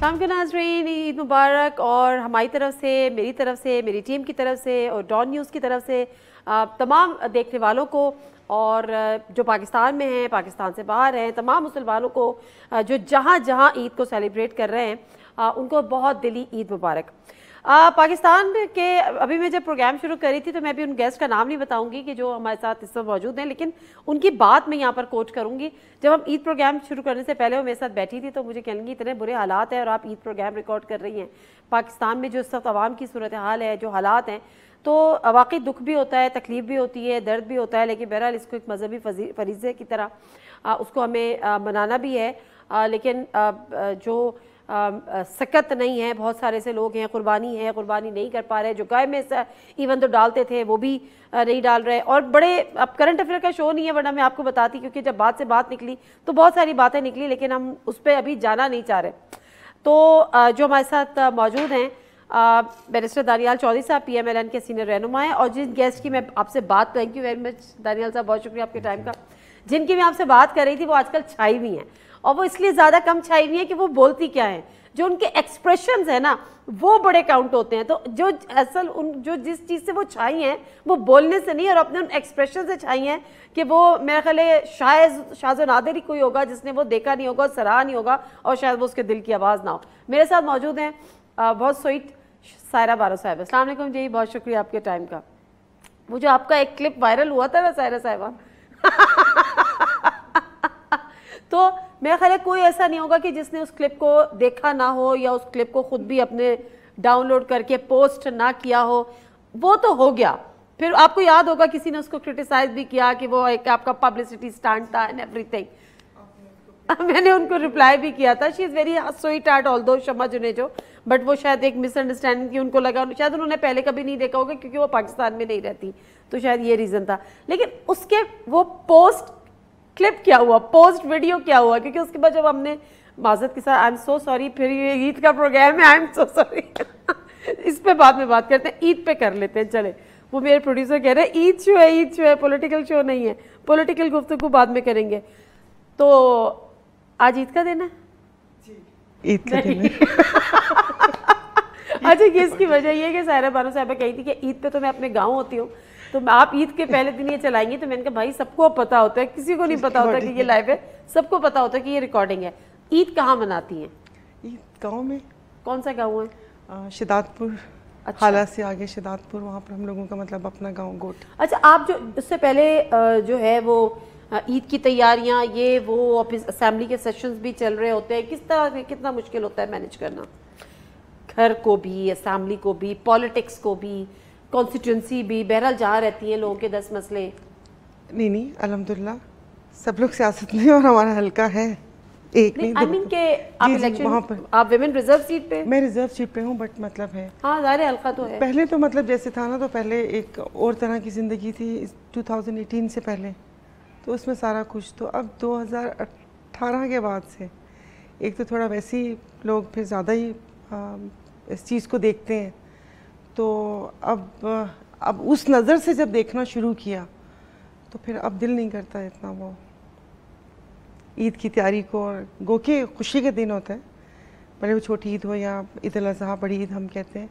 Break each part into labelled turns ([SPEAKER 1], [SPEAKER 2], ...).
[SPEAKER 1] अस्सलाम वालेकुम नाज़रीन, ईद मुबारक। और हमारी तरफ से, मेरी तरफ से, मेरी टीम की तरफ से और डॉन न्यूज़ की तरफ से तमाम देखने वालों को और जो पाकिस्तान में हैं, पाकिस्तान से बाहर हैं, तमाम मुसलमानों को जो जहाँ जहाँ ईद को सेलिब्रेट कर रहे हैं उनको बहुत दिली ईद मुबारक। पाकिस्तान के अभी मैं जब प्रोग्राम शुरू करी थी तो मैं भी उन गेस्ट का नाम नहीं बताऊंगी कि जो हमारे साथ इस वक्त मौजूद हैं, लेकिन उनकी बात मैं यहाँ पर कोट करूंगी। जब हम ईद प्रोग्राम शुरू करने से पहले वो मेरे साथ बैठी थी तो मुझे कहेंगी इतने बुरे हालात हैं और आप ईद प्रोग्राम रिकॉर्ड कर रही हैं। पाकिस्तान में जो इस वक्त आवाम की सूरत हाल है, जो हालात हैं, तो वाकई दुख भी होता है, तकलीफ भी होती है, दर्द भी होता है, लेकिन बहरहाल इसको एक मजहबी फरीज़े की तरह उसको हमें मनाना भी है। लेकिन जो सकत नहीं है, बहुत सारे से लोग हैं, कुर्बानी नहीं कर पा रहे, जो गाय में इवन तो डालते थे वो भी नहीं डाल रहे। और बड़े, अब करंट अफेयर का शो नहीं है वरना मैं आपको बताती, क्योंकि जब बात से बात निकली तो बहुत सारी बातें निकली, लेकिन हम उस पर अभी जाना नहीं चाह रहे। तो जो हमारे साथ मौजूद हैं बैरिस्टर दानियाल चौधरी साहब, PMLN के सीनियर रहनुमा हैं, और जिन गेस्ट की मैं आपसे बात, thank you very much Daniyal साहब, बहुत शुक्रिया आपके टाइम का, जिनकी मैं आपसे बात कर रही थी वो आजकल छाई हुई हैं, और वो इसलिए ज़्यादा कम छाई हुई हैं कि वो बोलती क्या है, जो उनके एक्सप्रेशंस है ना वो बड़े काउंट होते हैं। तो जो असल जो जिस चीज़ से वो छाई हैं वो बोलने से नहीं और अपने उन एक्सप्रेशन से छाई हैं कि वो मेरा ख्याल है शायद शाज़ नादिर ही कोई होगा जिसने वो देखा नहीं होगा, सराहा नहीं होगा, और शायद वो उसके दिल की आवाज़ ना हो। मेरे साथ मौजूद हैं बहुत स्वीट सायरा बारो साहब। अस्सलाम वालेकुम जी, बहुत शुक्रिया आपके टाइम का। वो जो आपका एक क्लिप वायरल हुआ था ना सायरा साहिबा तो मेरा ख्याल है कोई ऐसा नहीं होगा कि जिसने उस क्लिप को देखा ना हो या उस क्लिप को खुद भी अपने डाउनलोड करके पोस्ट ना किया हो। वो तो हो गया, फिर आपको याद होगा किसी ने उसको क्रिटिसाइज भी किया कि वो एक आपका पब्लिसिटी स्टंट था एंड एवरीथिंग। मैंने उनको रिप्लाई भी किया था, she is very sweet art although Shama Junejo, but वो शायद एक मिसअंडरस्टैंडिंग की उनको लगा, शायद उन्होंने पहले कभी नहीं देखा होगा क्योंकि वो पाकिस्तान में नहीं रहती, तो शायद ये रीज़न था। लेकिन उसके वो पोस्ट क्लिप क्या हुआ, पोस्ट वीडियो क्या हुआ, क्योंकि उसके बाद जब हमने माजरत के साथ आई एम सो सॉरी, फिर ये ईद का प्रोग्राम है, आई एम सो सॉरी इस पे बाद में बात करते हैं, ईद पे कर लेते हैं। चले, वो मेरे प्रोड्यूसर कह रहे हैं ईद शो है, पॉलिटिकल शो नहीं है, पॉलिटिकल गुफ्तगू बाद में करेंगे। तो आज ईद का दिन है,
[SPEAKER 2] ईद का दिन है
[SPEAKER 1] अच्छा, इसकी वजह ये कि सायरा बानो साहबा कही थी कि ईद पे तो मैं अपने गाँव होती हूँ, तो आप ईद के पहले दिन ये चलाएंगे, तो मैंने कहा भाई सबको पता होता है, किसी को नहीं पता होता कि ये लाइव है, सबको पता होता है कि ये रिकॉर्डिंग है। ईद कहाँ मनाती हैं?
[SPEAKER 2] ईद गांव में।
[SPEAKER 1] कौन सा गाँव है?
[SPEAKER 2] शिदातपुर। अच्छा। हाला से आगे शिदातपुर, वहाँ पर हम लोगों का मतलब अपना गाँव गोट।
[SPEAKER 1] अच्छा, आप जो उससे पहले जो है वो ईद की तैयारियाँ, ये वो ऑफिस असेंबली के सेशंस भी चल रहे होते हैं, किस तरह कितना मुश्किल होता है मैनेज करना, घर को भी, असेंबली को भी, पॉलिटिक्स को भी, कॉन्स्टिट्यूंसी भी, बहरहाल जहाँ रहती हैं लोगों के 10 मसले?
[SPEAKER 2] नहीं अल्हम्दुलिल्लाह सब लोग सियासत में, और हमारा हल्का है एक नहीं,
[SPEAKER 1] आई मीन के आप इलेक्शन वहाँ पर, आप विमेन रिजर्व सीट पे?
[SPEAKER 2] मैं रिजर्व सीट पे हूँ, बट मतलब है
[SPEAKER 1] हाँ ज़ाहिर हल्का तो है।
[SPEAKER 2] पहले तो मतलब जैसे था ना, तो पहले एक और तरह की ज़िंदगी थी 2018 से पहले, तो उसमें सारा कुछ, तो अब 2018 के बाद से एक तो थोड़ा वैसे ही लोग फिर ज़्यादा ही इस चीज़ को देखते हैं, तो अब उस नज़र से जब देखना शुरू किया तो फिर अब दिल नहीं करता इतना वो ईद की तैयारी को। और गो के खुशी के दिन होता है, भले वो छोटी ईद हो या ईद उल अज़हा, बड़ी ईद हम कहते हैं,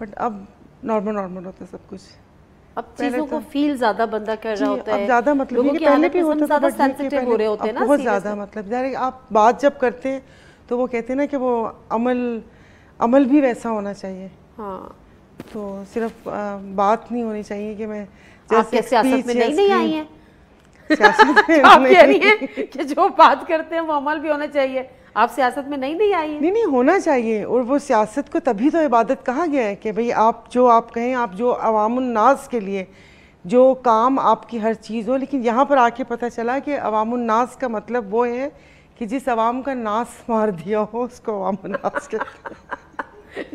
[SPEAKER 2] बट अब नॉर्मल होता है सब कुछ।
[SPEAKER 1] अब चीज़ों को फील ज़्यादा बंदा कर रहा होता है,
[SPEAKER 2] अब ज़्यादा मतलब ये पहले भी होता था,
[SPEAKER 1] ज़्यादा सेंसिटिव हो रहे होते हैं ना,
[SPEAKER 2] बहुत ज़्यादा मतलब डायरेक्ट आप बात जब करते हैं तो वो कहते हैं ना कि वो अमल भी वैसा होना चाहिए।
[SPEAKER 1] हाँ,
[SPEAKER 2] तो सिर्फ बात नहीं होनी चाहिए कि मैं
[SPEAKER 1] जैसे सियासत में नहीं आई हैं
[SPEAKER 2] सियासत में
[SPEAKER 1] आप कह रही हैं कि जो बात करते हैं वो अमल भी होना चाहिए, आप सियासत में नहीं आई हैं?
[SPEAKER 2] नहीं होना चाहिए, और वो सियासत को तभी तो इबादत कहा गया है कि भाई आप जो आप कहें, आप जो अवामुन नास के लिए जो काम आपकी हर चीज़ हो। लेकिन यहाँ पर आके पता चला कि अवामुन नास का मतलब वो है कि जिस अवाम का नास मार दिया हो उसको अवामुन नास के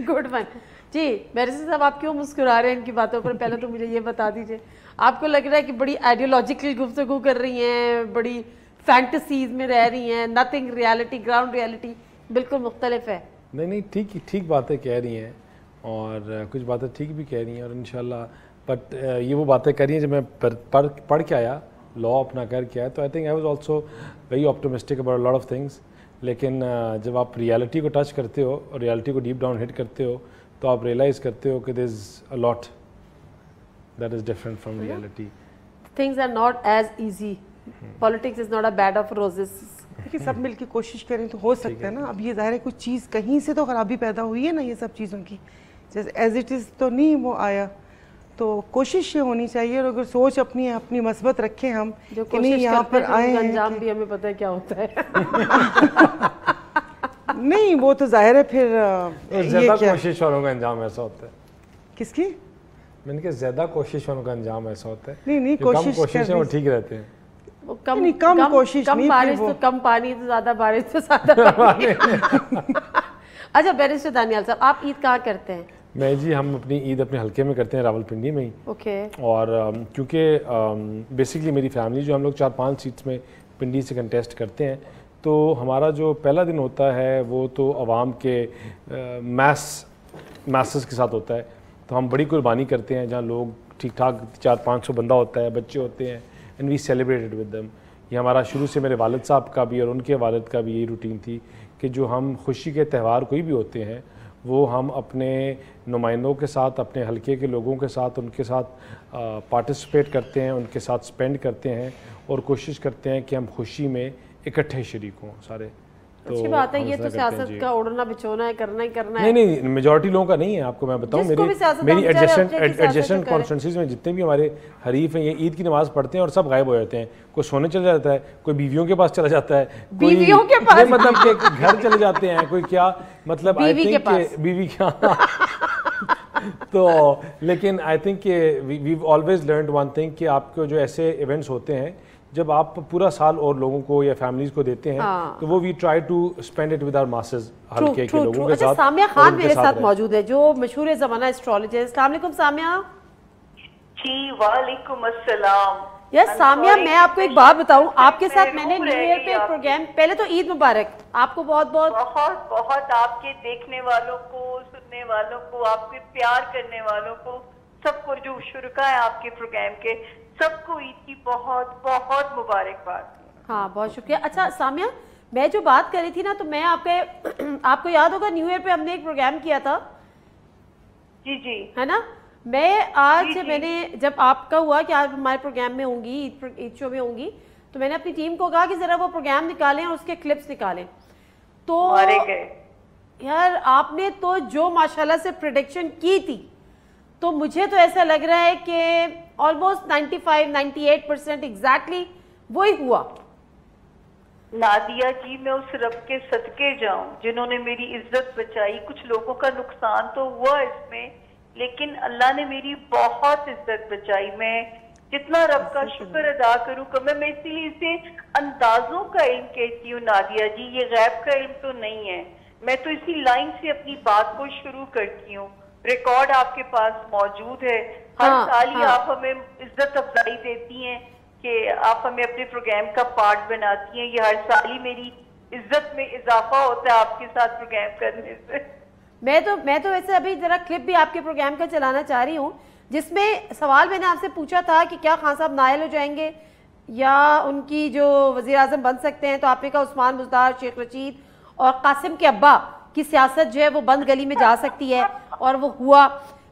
[SPEAKER 1] गुड वन जी। बैरिस्टर साहब, आप क्यों मुस्कुरा रहे हैं इनकी बातों पर? पहले तो मुझे ये बता दीजिए, आपको लग रहा है कि बड़ी आइडियोलॉजिकल गुफ्तगू कर रही हैं, बड़ी फैंटसीज में रह रही हैं, नथिंग रियलिटी, ग्राउंड रियलिटी बिल्कुल मुख्तलिफ है?
[SPEAKER 3] नहीं, ठीक बातें कह रही हैं, और कुछ बातें ठीक भी कह रही हैं, और इंशाल्लाह बट ये वो बातें कह रही हैं जब मैं पढ़ के आया, लॉ अपना करके आया, तो I think I was also very optimistic about lot of things लेकिन जब आप रियलिटी को टच करते हो और रियलिटी को डीप डाउन हिट करते हो तो आप रियलाइज़ करते हो कि there is a lot that is different from reality.
[SPEAKER 1] Things are not as easy. Politics is not a bed of roses.
[SPEAKER 2] देखिए सब मिलके कोशिश करें तो हो सकता है ना. अब ये ज़ाहिर है कुछ चीज़ कहीं से तो खराबी पैदा हुई है ना, ये सब चीज़ों की. जैसे एज इट इज़ तो नहीं वो आया, तो कोशिश ये होनी चाहिए. और अगर सोच अपनी अपनी मस्बत रखें हम
[SPEAKER 1] जो
[SPEAKER 2] कि नहीं यहाँ पर आए हैं
[SPEAKER 1] अंजाम भी हमें पता है क्या होता है.
[SPEAKER 2] नहीं वो तो जाहिर है फिर
[SPEAKER 3] ज़्यादा कोशिश वालों का अंजाम ऐसा होता है.
[SPEAKER 2] किसकी?
[SPEAKER 3] मैंने कहा ज़्यादा कोशिश वालों का अंजाम ऐसा होता है.
[SPEAKER 2] नहीं
[SPEAKER 3] कोशिश है वो ठीक रहते हैं.
[SPEAKER 2] कम कोशिश
[SPEAKER 1] कम
[SPEAKER 2] नहीं,
[SPEAKER 1] बारिश तो कम पानी, तो ज्यादा बारिश तो ज्यादा पानी. अच्छा बैरिस्टर दानियाल साहब, आप ईद कहाँ करते हैं?
[SPEAKER 3] मैं जी हम अपनी ईद अपने हल्के में करते हैं, रावलपिंडी में ही.
[SPEAKER 1] ओके.
[SPEAKER 3] और क्योंकि बेसिकली मेरी फैमिली जो हम लोग 4-5 सीट्स में पिंडी से कंटेस्ट करते हैं, तो हमारा जो पहला दिन होता है वो तो आवाम के मैसेस के साथ होता है. तो हम बड़ी कुर्बानी करते हैं जहाँ लोग ठीक ठाक 400-500 बंदा होता है, बच्चे होते हैं, and we celebrated with them. ये हमारा शुरू से मेरे वालिद साहब का भी और उनके वालिद का भी यही रूटीन थी कि जो हम खुशी के त्यौहार कोई भी होते हैं वो हम अपने नुमाइंदों के साथ, अपने हलके के लोगों के साथ, उनके साथ पार्टिसिपेट करते हैं, उनके साथ स्पेंड करते हैं और कोशिश करते हैं कि हम खुशी में इकट्ठे शरीक हों सारे. तो
[SPEAKER 1] अच्छी बात है. ये तो सियासत का उड़ना बिछोना है, करना ही करना है.
[SPEAKER 3] नहीं मेजॉरिटी लोगों का नहीं है. आपको मैं बताऊं, मेरी एडजेसेंट कॉन्स्टिट्यूंसीज में जितने भी हमारे हरीफ हैं ये ईद की नमाज पढ़ते हैं और सब गायब हो जाते हैं. कोई सोने चला जाता है, कोई बीवियों के पास चला जाता है,
[SPEAKER 1] बीवियों के पास
[SPEAKER 3] मतलब के घर चले जाते हैं, कोई क्या मतलब आई थिंक बीवी क्या. तो लेकिन I think we always learned one thing कि आपको जो ऐसे इवेंट्स होते हैं जब आप पूरा साल और लोगों को या फैमिलीज को देते हैं, तो वो we try to spend it with our masses, हल्के के लोगों के साथ.
[SPEAKER 1] सामिया खान मेरे साथ मौजूद है जो मशहूर ज़माना एस्ट्रोलॉजर. अस्सलाम वालेकुम सामिया.
[SPEAKER 4] जी वालेकुम अस्सलाम.
[SPEAKER 1] यस सामिया, मैं आपको एक बात बताऊं, आपके साथ मैंने न्यू ईयर पे एक प्रोग्राम, पहले तो ईद मुबारक आपको. बहुत बहुत
[SPEAKER 4] बहुत बहुत आपके देखने वालों को, सुनने वालों को, आपके प्यार करने वालों को, सबको जो शुरुका है आपके प्रोग्राम के, सबको ईद की बहुत बहुत मुबारकबाद.
[SPEAKER 1] हाँ बहुत शुक्रिया. अच्छा सामिया, मैं जो बात कर रही थी ना, तो मैं आपको याद होगा न्यू ईयर पे हमने एक प्रोग्राम किया था.
[SPEAKER 4] जी जी
[SPEAKER 1] है ना. मैं आज मैंने जब आपका हुआ कि आप हमारे प्रोग्राम में होंगी, ईद शो में होंगी, तो मैंने अपनी टीम को कहा कि जरा वो प्रोग्राम निकालें और उसके क्लिप्स निकालें. तो यार आपने तो जो माशाल्लाह से प्रेडिक्शन की थी, तो मुझे तो ऐसा लग रहा है कि ऑलमोस्ट 95-98% एग्जैक्टली वही हुआ.
[SPEAKER 4] नादिया जी, मैं उस रब के सदके जाऊं जिन्होंने मेरी इज्जत बचाई. कुछ लोगों का नुकसान तो हुआ इसमें, लेकिन अल्लाह ने मेरी बहुत इज्जत बचाई. मैं जितना रब का शुक्र अदा करूं कम. मैं इसीलिए इसे अंदाजों का इल्म कहती हूँ नादिया जी, ये गैब का इल्म तो नहीं है. मैं तो इसी लाइन से अपनी बात को शुरू करती हूँ. रिकॉर्ड आपके पास मौजूद है. हर साल ही आप हमें इज्जत अफजाई देती हैं कि आप हमें अपने प्रोग्राम का पार्ट बनाती हैं. ये हर साल ही मेरी इज्जत में इजाफा होता है आपके साथ प्रोग्राम करने से.
[SPEAKER 1] मैं तो वैसे अभी जरा क्लिप भी आपके प्रोग्राम का चलाना चाह रही हूँ, जिसमें सवाल मैंने आपसे पूछा था कि क्या खान साहब नायल हो जाएंगे या उनकी जो वजीर आजम बन सकते हैं. तो आपने कहा उस्मान बुज़दार, शेख रशीद और कासिम के अब्बा की सियासत जो है वो बंद गली में जा सकती है, और वो हुआ.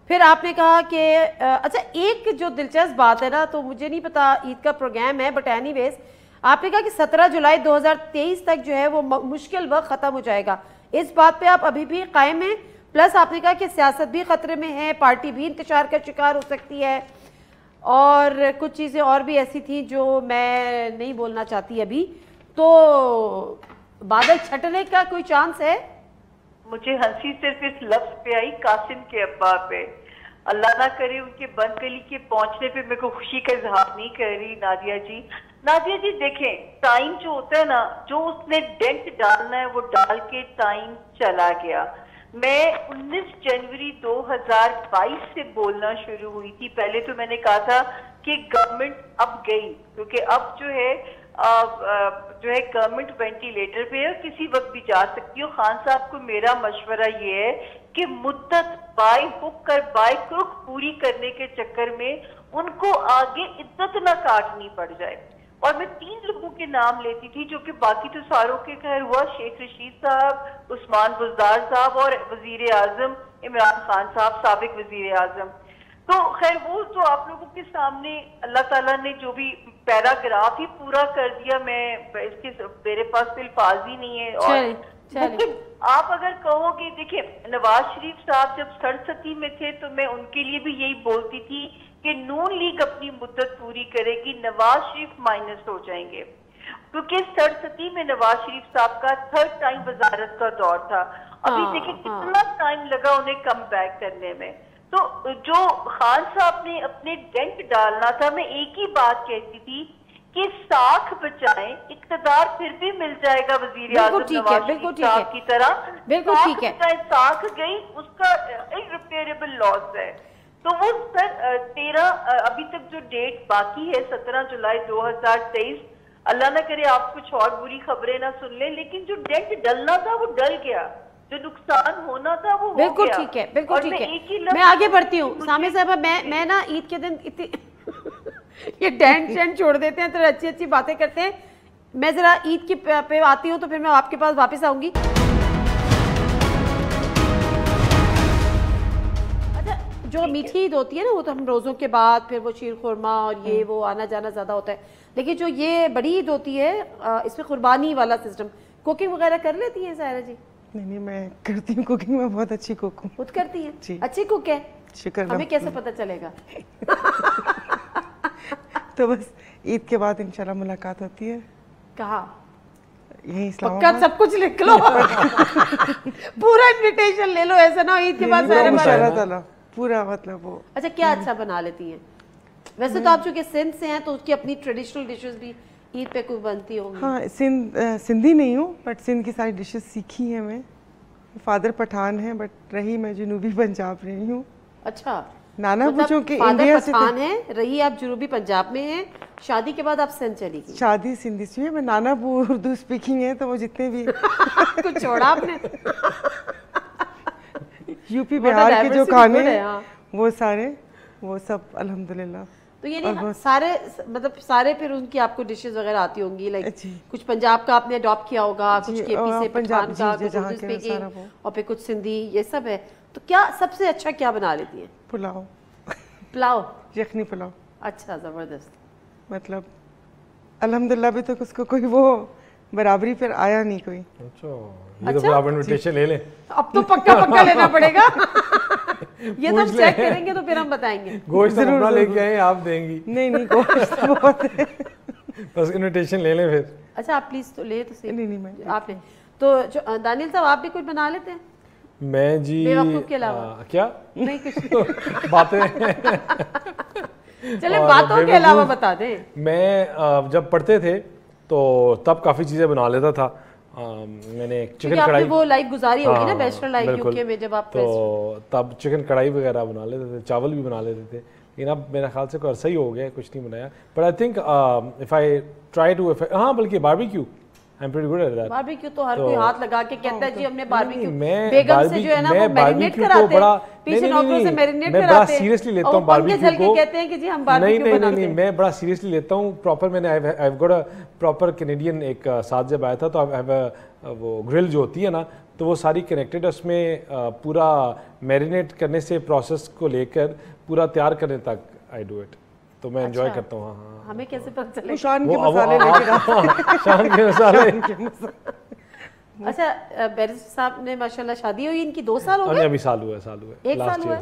[SPEAKER 1] फिर आपने कहा कि अच्छा एक जो दिलचस्प बात है ना, तो मुझे नहीं पता ईद का प्रोग्राम है, बट एनीवेज आपने कहा कि 17 जुलाई 2023 तक जो है वो मुश्किल वक्त ख़त्म हो जाएगा. इस बात पे आप अभी भी कायम हैं? प्लस आपने कहा कि सियासत भी ख़तरे में है, पार्टी भी इंतशार का शिकार हो सकती है, और कुछ चीज़ें और भी ऐसी थी जो मैं नहीं बोलना चाहती अभी. तो बादल छटने का कोई चांस है?
[SPEAKER 4] मुझे हंसी सिर्फ इस लफ्ज पे आई, कासिम के अब्बा पे. अल्लाह ना करे उनके बंद गली के पहुंचने पे मेरे को खुशी का इजहार नहीं कर रही नादिया जी. नादिया जी देखें, टाइम जो होता है ना, जो उसने डेंट डालना है वो डाल के टाइम चला गया. मैं 19 जनवरी 2022 से बोलना शुरू हुई थी. पहले तो मैंने कहा था कि गवर्नमेंट अब गई, क्योंकि अब जो है गवर्नमेंट वेंटिलेटर पे है, किसी वक्त भी जा सकती हो. खान साहब को मेरा मशवरा ये है कि मुद्दत बाय हुक और बाय क्रुक पूरी करने के चक्कर में उनको आगे इद्दत ना काटनी पड़ जाए. और मैं 3 लोगों के नाम लेती थी, जो कि बाकी तो सारों के खैर हुआ, शेख रशीद साहब, उस्मान बुज़दार साहब और वजीर आजम इमरान खान साहब, साबिक वजीर आजम। तो खैर वो तो आप लोगों के सामने अल्लाह ताला ने जो भी पैराग्राफ ही पूरा कर दिया, मैं इसके मेरे पास तो अल्फाज ही नहीं है। और आप अगर कहोगे, देखिए नवाज शरीफ साहब जब सरसती में थे तो मैं उनके लिए भी यही बोलती थी कि नून लीग अपनी मुद्दत पूरी करेगी, नवाज शरीफ माइनस हो जाएंगे, क्योंकि सरसती में नवाज शरीफ साहब का 3rd टाइम वजारत का दौर था। अभी देखिए कितना टाइम लगा उन्हें कम बैक करने में। तो जो खान साहब ने अपने डेंट डालना था, मैं एक ही बात कहती थी कि साख बचाएं, इक्तदार फिर भी मिल जाएगा वजीर आजम नवाज शरीफ साहब की तरह।
[SPEAKER 1] बिल्कुल ठीक है,
[SPEAKER 4] साख गई, उसका इररिपेयरेबल लॉस है। तो वो सर 13 अभी तक जो डेट बाकी है 17 जुलाई 2023, अल्लाह ना करे आप कुछ और बुरी खबरें ना सुन लें, लेकिन जो डेंट डलना था वो डल गया, जो नुकसान होना था वो
[SPEAKER 1] बिल्कुल ठीक है, बिल्कुल ठीक है। मैं आगे बढ़ती हूँ सामिया साहबा, मैं ना ईद के दिन इतनी ये डेंट छोड़ देते हैं तो अच्छी अच्छी बातें करते हैं। मैं जरा ईद की पे आती हूँ तो फिर मैं आपके पास वापस आऊंगी। अच्छा, जो मीठी ईद होती है ना, वो तो हम रोज़ों के बाद फिर वो शीर खुरमा और ये वो आना जाना ज़्यादा होता है, लेकिन जो ये बड़ी ईद होती है इसमें कुर्बानी वाला सिस्टम, कुकिंग वगैरह कर लेती है सायरा जी?
[SPEAKER 2] नहीं, मैं करती हूँ कुकिंग, मैं बहुत अच्छी कुक हूँ।
[SPEAKER 1] खुद करती हैं?
[SPEAKER 2] जी।
[SPEAKER 1] अच्छी कुक है?
[SPEAKER 2] शुक्र।
[SPEAKER 1] हमें कैसे पता चलेगा?
[SPEAKER 2] तो बस ईद के बाद इंशाल्लाह मुलाकात होती है।
[SPEAKER 1] कहाँ?
[SPEAKER 2] यही
[SPEAKER 1] इस्लामाबाद। सब कुछ लिख लो पूरा इनविटेशन ले लो, ऐसा ना ईद के बाद
[SPEAKER 2] इंशाल्लाह पूरा, मतलब वो।
[SPEAKER 1] अच्छा, क्या अच्छा बना लेती हैं? वैसे तो आप चूंकि सिंध से हैं तो उसकी अपनी ट्रेडिशनल डिशेस भी ईद पे कोई बनती होंगी।
[SPEAKER 2] हाँ, सिंधी नहीं हूँ, बट सिंध की सारी डिशेस सीखी हैं मैं। फादर पठान है, बट रही मैं जनूबी पंजाब रही हूँ।
[SPEAKER 1] अच्छा,
[SPEAKER 2] नाना पूछो कि
[SPEAKER 1] इंडिया से पठान है, रही आप जनूबी पंजाब में हैं, शादी के बाद आप सिंध चली गई?
[SPEAKER 2] शादी सिंधी से है, मैं नाना उर्दू स्पीकिंग है, तो वो जितने भी
[SPEAKER 1] कुछ छोड़ा आपने
[SPEAKER 2] यूपी बिहार के जो खाने हैं वो सारे, वो सब अल्हम्दुलिल्लाह।
[SPEAKER 1] तो ये नहीं सारे, मतलब सारे फिर उनकी आपको डिशेस वगैरह आती होंगी, लाइक कुछ पंजाब का आपने अडॉप्ट किया होगा, कुछ केपी से पठान का, कुछ उर्दू स्पीकिंग, और फिर कुछ सिंधी, ये सब है। तो क्या सबसे अच्छा क्या बना लेती हैं?
[SPEAKER 2] पुलाव।
[SPEAKER 1] पुलाव?
[SPEAKER 2] यखनी पुलाव।
[SPEAKER 1] अच्छा, जबरदस्त।
[SPEAKER 2] मतलब अल्हम्दुलिल्लाह अभी तक उसको कोई वो बराबरी पर आया नहीं कोई।
[SPEAKER 3] अच्छा, ये तो फिर आप इनविटेशन ले लें। अब
[SPEAKER 1] तो पक्का लेना पड़ेगा ये तो हम चेक करेंगे तो फिर हम बताएंगे।
[SPEAKER 3] गोश्त जरूर लेके आए, आप देंगी?
[SPEAKER 2] नहीं गोश्त बहुत है
[SPEAKER 3] बस इनविटेशन ले लें फिर।
[SPEAKER 1] अच्छा, आप प्लीज तो ले तो सही।
[SPEAKER 2] नहीं मैं
[SPEAKER 1] आपने तो दानियल साहब आप भी कुछ बना लेते हैं?
[SPEAKER 3] मैं जी
[SPEAKER 1] बेवकूफ के अलावा
[SPEAKER 3] क्या?
[SPEAKER 1] नहीं कुछ
[SPEAKER 3] बातें
[SPEAKER 1] चले बातों के अलावा बता दें।
[SPEAKER 3] मैं जब पढ़ते थे तो तब काफ़ी चीज़ें बना लेता था। मैंने चिकन कढ़ाई,
[SPEAKER 1] वो लाइफ गुजारी होगी ना बैचलर लाइफ यूके में, जब आप
[SPEAKER 3] तो तब चिकन कढ़ाई वगैरह बना लेते थे, चावल भी बना लेते थे, लेकिन अब मेरा ख्याल से कोई अरसा ही हो गया कुछ नहीं बनाया। But I think if I try to, हाँ बल्कि barbecue, I am pretty good at that.
[SPEAKER 1] Barbecue तो हर कोई हाथ लगा के कहता है जी हमने बारबेक्यू, बेगम से जो है ना वो मैरिनेट कराते हैं, पीछे नौकरों से मैरिनेट कराते हैं।
[SPEAKER 3] मैं बड़ा सीरियसली लेता हूं बारबेक्यू को,
[SPEAKER 1] कहते हैं कि जी हम बारबेक्यू बनाते हैं।
[SPEAKER 3] मैं बड़ा सीरियसली लेता हूं प्रॉपर। मैंने I have got a proper Canadian, एक साथ जब आया था तो आई हैव वो ग्रिल जो होती है ना, तो वो सारी कनेक्टेड है, उसमें पूरा मैरिनेट करने से प्रोसेस को लेकर पूरा तैयार करने तक आई डू इट, तो मैं एंजॉय करता हूँ। हाँ,
[SPEAKER 1] हमें कैसे पता चले?
[SPEAKER 2] शान के मसाले लेके
[SPEAKER 3] शान के मसाले।
[SPEAKER 1] अच्छा, बैरिस्टर साहब ने माशाल्लाह शादी हुई इनकी 2 साल हो गए?
[SPEAKER 3] अभी साल हुआ है।
[SPEAKER 1] 1 साल हुआ है?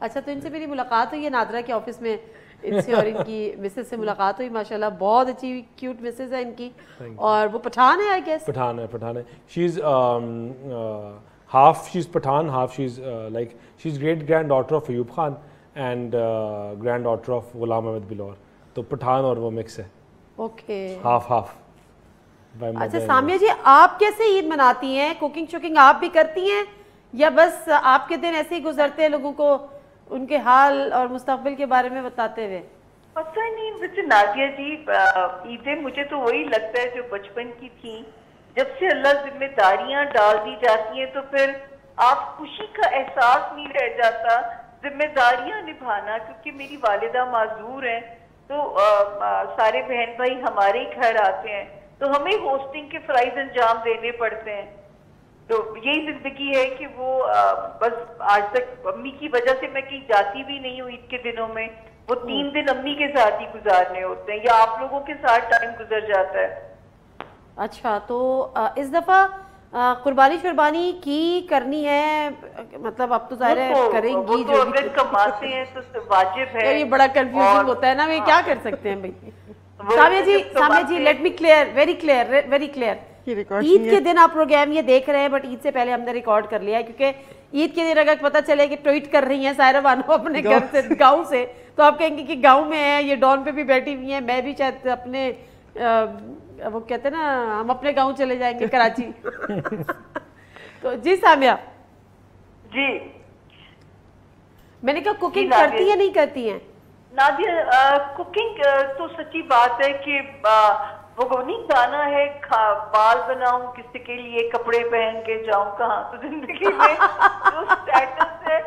[SPEAKER 1] अच्छा, तो इनसे मेरी मुलाकात हुई है नादरा के ऑफिस में, इनसे और इनकी मिसेस से मुलाकात हुई। माशाल्लाह बहुत अच्छी क्यूट मिसेस है इनकी, और वो पठान है आई गेस। पठान है।
[SPEAKER 3] She is half she is Pathan, half she is like she is great grand daughter of Ayub Khan and grand daughter of Ghulam Ahmad Bilour, तो पठान और वो मिक्स है।
[SPEAKER 1] Okay,
[SPEAKER 3] half.
[SPEAKER 1] अच्छा सामिया जी, आप कैसे ईद मनाती हैं? कुकिंग शुकिंग आप भी करती हैं या बस आपके दिन ऐसे ही गुजरते हैं लोगों को उनके हाल और मुस्तकबिल के बारे में बताते हुए?
[SPEAKER 4] पता नहीं वैसे नादिया जी, ईदें मुझे तो वही लगता है जो बचपन की थी। जब से अल्लाह जिम्मेदारियां डाल दी जाती हैं तो फिर आप खुशी का एहसास नहीं रह जाता, जिम्मेदारियां निभाना। क्योंकि मेरी वालिदा माजूर हैं तो सारे बहन भाई हमारे ही घर आते हैं, तो हमें होस्टिंग के फराइज अंजाम देने पड़ते हैं। तो यही जिंदगी है कि वो बस आज तक अम्मी की वजह से मैं कहीं जाती भी नहीं हूँ ईद के दिनों में। वो 3 दिन अम्मी के साथ ही गुजारने होते हैं, या आप लोगों के साथ टाइम गुजर जाता है।
[SPEAKER 1] अच्छा, तो इस दफा कुर्बानी शुरबानी की करनी है, मतलब अब तो जाहिर है करेंगी।
[SPEAKER 4] वो तो अगर कमाते हैं तो वाजिब है।
[SPEAKER 1] ये बड़ा कंफ्यूजन होता है ना, वे क्या कर सकते हैं भाई। Samia ji let me clear, very clear. Eid के दिन आप प्रोग्राम ये देख रहे हैं, बट ईद से पहले हमने रिकॉर्ड कर लिया है, क्योंकि ईद के दिन अगर पता चले कि ट्वीट कर रही हैं सायरा बानो अपने घर से, गांव से, तो आप कहेंगे कि गांव में है, ये डॉन पे भी बैठी हुई है, मैं भी शायद अपने वो कहते हैं ना, हम अपने गांव चले जाएंगे कराची। तो जी सामिया
[SPEAKER 4] जी,
[SPEAKER 1] मैंने कहा कुकिंग करती है नहीं करती हैं?
[SPEAKER 4] नादिया कुकिंग तो सच्ची बात है कि वो नहीं गाना है बाल बनाऊं किसी के लिए कपड़े पहन के जाऊं कहाँ, तो जिंदगी में जो स्टेटस है,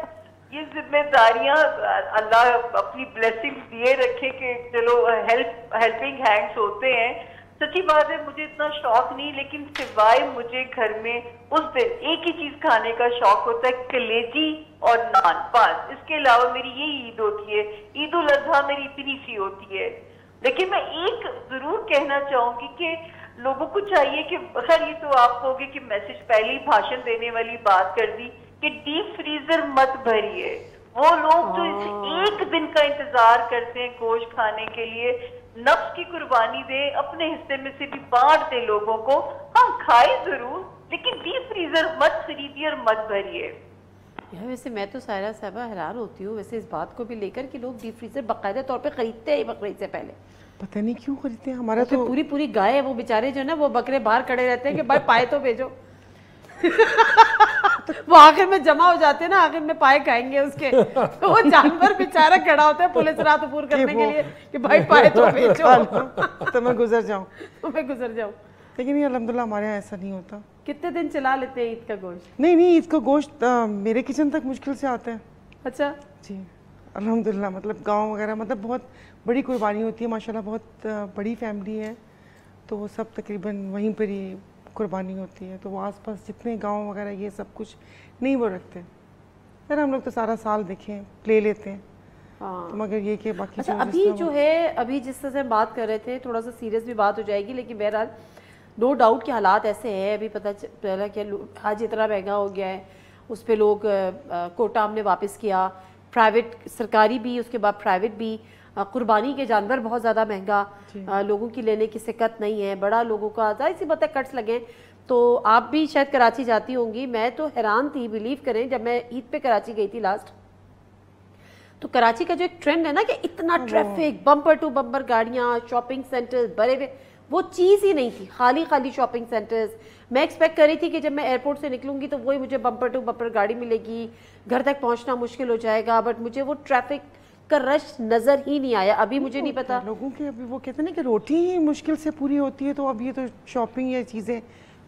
[SPEAKER 4] ये जिम्मेदारियां अल्लाह अपनी ब्लेसिंग्स दिए रखे कि चलो हेल्पिंग हैंड्स होते हैं। सच्ची बात है, मुझे इतना शौक नहीं, लेकिन सिवाय मुझे घर में उस दिन एक ही चीज खाने का शौक होता है, कलेजी और नान, बस। इसके अलावा मेरी यही ईद होती है। ईद उल अजहा मेरी इतनी सी होती है। लेकिन मैं एक जरूर कहना चाहूंगी कि लोगों को चाहिए कि, खैर ये तो आप कहोगे कि मैसेज पहले ही भाषण देने वाली बात कर दी, कि डीप फ्रीजर मत भरिए। वो लोग जो इस एक दिन का इंतजार करते हैं गोश्त खाने के लिए, नफ्स की कुर्बानी दे, अपने हिस्से में से भी बांट दे लोगों को। हाँ खाए जरूर, लेकिन डीप फ्रीजर मत खरीदिए और मत भरिए।
[SPEAKER 1] यार वैसे मैं तो सायरा साहबा हैरान होती हूँ वैसे इस बात को भी लेकर कि लोग डीप फ्रीजर बाकायदा तौर पे खरीदते हैं बकरीद से पहले।
[SPEAKER 2] पता नहीं क्यों खरीदते हैं। हमारा तो
[SPEAKER 1] पूरी गाय है, वो बेचारे जो है ना, वो बकरे बाहर खड़े रहते हैं कि भाई पाए तो भेजो। वो आखिर में जमा हो जाते हैं ना, आखिर में पाए खाएंगे उसके। तो वो जानवर बेचारा खड़ा होता है पुलिस रात पूर करने के लिए कि भाई पाए तो भेजो,
[SPEAKER 2] तो मैं गुजर जाऊं। लेकिन ये अल्हम्दुलिल्लाह हमारे यहाँ ऐसा नहीं होता।
[SPEAKER 1] कितने दिन चला लेते हैं ईद का गोश्त?
[SPEAKER 2] नहीं ईद का गोश्त मेरे किचन तक मुश्किल से आता है।
[SPEAKER 1] अच्छा
[SPEAKER 2] जी अल्हम्दुलिल्लाह, मतलब गांव वगैरह, मतलब बहुत बड़ी कुर्बानी होती है माशाल्लाह, बहुत बड़ी फैमिली है, तो वो सब तकरीबन वहीं पर ही कुर्बानी होती है। तो वो आसपास जितने गांव वगैरह ये सब कुछ नहीं वो रखते। यार हम लोग तो सारा साल देखें ले लेते हैं।
[SPEAKER 1] हाँ।
[SPEAKER 2] तो मगर ये कि बाकी
[SPEAKER 1] अच्छा, अभी जो है, अभी जिस तरह से हम बात कर रहे थे, थोड़ा सा सीरियस भी बात हो जाएगी, लेकिन बहरहाल नो डाउट कि हालात ऐसे हैं। अभी पता चला कि आज इतना महंगा हो गया है, उस पर लोग कोटा हमने वापस किया, प्राइवेट सरकारी भी, उसके बाद प्राइवेट भी, कुर्बानी के जानवर बहुत ज़्यादा महंगा, लोगों की लेने की सिक्कत नहीं है, बड़ा लोगों का जाहिर सी बात है कट्स लगे। तो आप भी शायद कराची जाती होंगी, मैं तो हैरान थी, बिलीव करें, जब मैं ईद पे कराची गई थी लास्ट, तो कराची का जो एक ट्रेंड है ना कि इतना ट्रैफिक, बम्पर टू बम्पर गाड़ियाँ, शॉपिंग सेंटर्स भरे हुए, वो चीज़ ही नहीं थी, खाली शॉपिंग सेंटर्स। मैं एक्सपेक्ट कर रही थी कि जब मैं एयरपोर्ट से निकलूंगी तो वही मुझे बम्पर टू बम्पर गाड़ी मिलेगी, घर तक पहुंचना मुश्किल हो जाएगा, बट मुझे वो ट्रैफिक का रश नजर ही नहीं आया। अभी मुझे नहीं पता
[SPEAKER 2] लोगों के, अभी वो कहते हैं ना कि रोटी ही मुश्किल से पूरी होती है, तो अब ये तो शॉपिंग या चीज़ें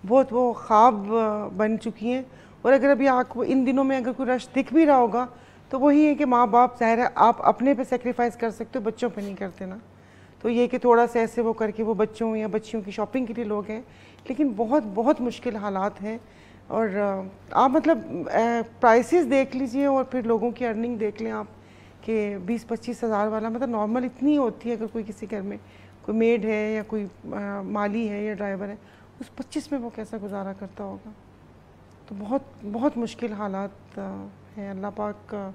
[SPEAKER 2] बहुत वो ख्वाब बन चुकी हैं। और अगर अभी आपको इन दिनों में अगर कोई रश दिख भी रहा होगा तो वही है कि माँ बाप, ज़ाहिर है आप अपने पे सेक्रीफाइस कर सकते हो, बच्चों पे नहीं करते ना। तो ये कि थोड़ा सा ऐसे वो करके वो बच्चों या बच्चियों की शॉपिंग के लिए लोग हैं, लेकिन बहुत बहुत मुश्किल हालात हैं। और आप मतलब प्राइसेस देख लीजिए और फिर लोगों की अर्निंग देख लें आप कि 20-25 हज़ार वाला, मतलब नॉर्मल इतनी होती है। अगर कोई किसी घर में कोई मेड है या कोई माली है या ड्राइवर है, उस 25 में वो कैसा गुजारा करता होगा। तो बहुत बहुत मुश्किल हालात हैं। अल्लाह पाक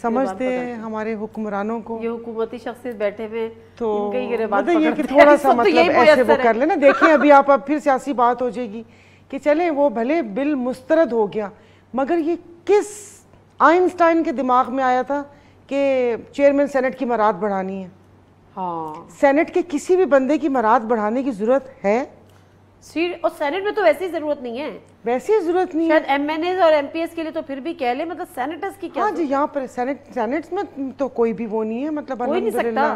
[SPEAKER 2] समझते हैं हमारे हुक्मरानों को,
[SPEAKER 1] ये हुकूमती शख्सियत बैठे हुए,
[SPEAKER 2] तो मतलब ये कि थोड़ा सा मतलब ऐसे वो कर लेना। देखें अभी आप अब फिर सियासी बात हो जाएगी कि चलें वो भले बिल मुस्तरद हो गया, मगर ये किस आइंस्टाइन के दिमाग में आया था कि चेयरमैन सेनेट की मराद बढ़ानी है?
[SPEAKER 1] हाँ,
[SPEAKER 2] सेनेट के किसी भी बंदे की मराद बढ़ाने की जरूरत है?
[SPEAKER 1] और सेनेट में तो वैसे ही जरूरत नहीं है,
[SPEAKER 2] वैसे ही जरूरत नहीं
[SPEAKER 1] शायद एमएनएस और एमपीएस के लिए तो फिर भी कह ले, मतलब सेनेटर्स की क्या?
[SPEAKER 2] हाँ जी, यहाँ पर सेनेट्स में तो कोई भी वो नहीं है, मतलब
[SPEAKER 1] कोई नहीं सकता।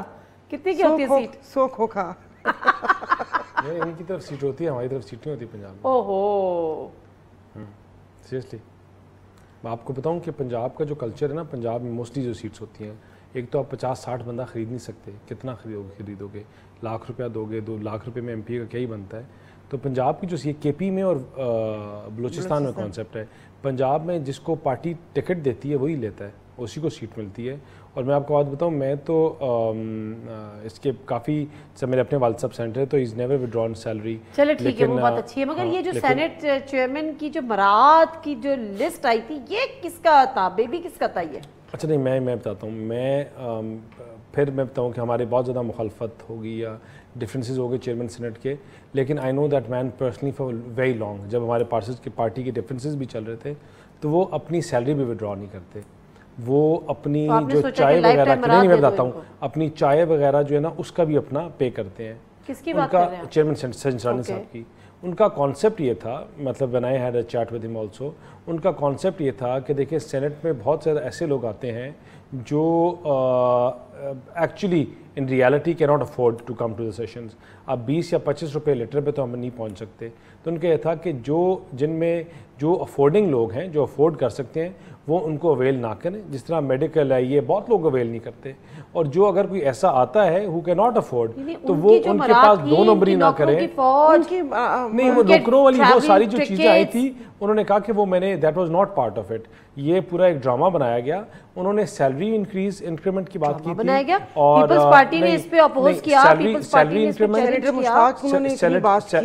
[SPEAKER 1] कितनी की होती है सीट?
[SPEAKER 2] 100 खोखा।
[SPEAKER 3] इनकी तरफ सीट होती है, हमारी तरफ सीट नहीं होती पंजाब में।
[SPEAKER 1] ओहो,
[SPEAKER 3] सीरियसली मैं आपको बताऊं कि पंजाब का जो कल्चर है ना, पंजाब में मोस्टली जो सीट्स होती हैं एक तो आप 50-60 बंदा ख़रीद नहीं सकते, कितना खरीदोगे, लाख रुपया दोगे, 2 लाख रुपए में MP का क्या ही बनता है। तो पंजाब की जो ये KP में और बलूचिस्तान में कॉन्सेप्ट है, पंजाब में जिसको पार्टी टिकट देती है वही लेता है, उसी को सीट मिलती है। और मैं आपको बात बताऊं, मैं तो इसके काफ़ी सब मेरे अपने वालिद साहब सेनेटर है, तो इज़ नेवर विड्रॉन सैलरी।
[SPEAKER 1] चलो ठीक है, वो बात अच्छी है, मगर ये जो सेनेट चेयरमैन की जो मराद की जो लिस्ट आई थी, ये किसका था? बेबी किसका था ये?
[SPEAKER 3] अच्छा नहीं, मैं बताता हूँ। फिर मैं बताऊँ कि हमारे बहुत ज़्यादा मुखालफत होगी या डिफरेंसेस हो गए चेयरमैन सेनेट के, लेकिन I know that man personally for very long, जब हमारे पार्टी के डिफरेंसेस भी चल रहे थे तो वो अपनी सैलरी भी विड्रॉ नहीं करते। वो अपनी जो चाय वगैरह की, नहीं मैं बताता हूँ, अपनी चाय वगैरह जो है ना उसका भी अपना पे करते हैं।
[SPEAKER 1] किसकी बात कर रहे हैं?
[SPEAKER 3] चेयरमैन संचरानी साहब की। उनका कॉन्सेप्ट ये था, मतलब when I had a chat with him also, उनका कॉन्सेप्ट ये था कि देखिए सेनेट में बहुत सारे ऐसे लोग आते हैं जो actually in reality can not afford to come to the sessions. अब 20 या 25 रुपये लीटर पे तो हम नहीं पहुंच सकते। तो उनका यह था कि जिनमें जो अफोर्डिंग लोग हैं, जो अफोर्ड कर सकते हैं, वो उनको अवेल ना करें। जिस तरह मेडिकल है, ये बहुत लोग अवेल नहीं करते। और जो अगर कोई ऐसा आता है हु कैन नॉट अफोर्ड, तो वो उनके पास 2 नंबरी ना करें। नहीं, वो नौकरों वाली वो सारी जो चीज़ें आई थी, उन्होंने कहा कि वो मैंने that was not part of it. ये पूरा एक ड्रामा बनाया गया। उन्होंने सैलरी इंक्रीज इंक्रीमेंट की बात की थी, और
[SPEAKER 1] पीपल्स पार्टी ने इस पे अपोज किया,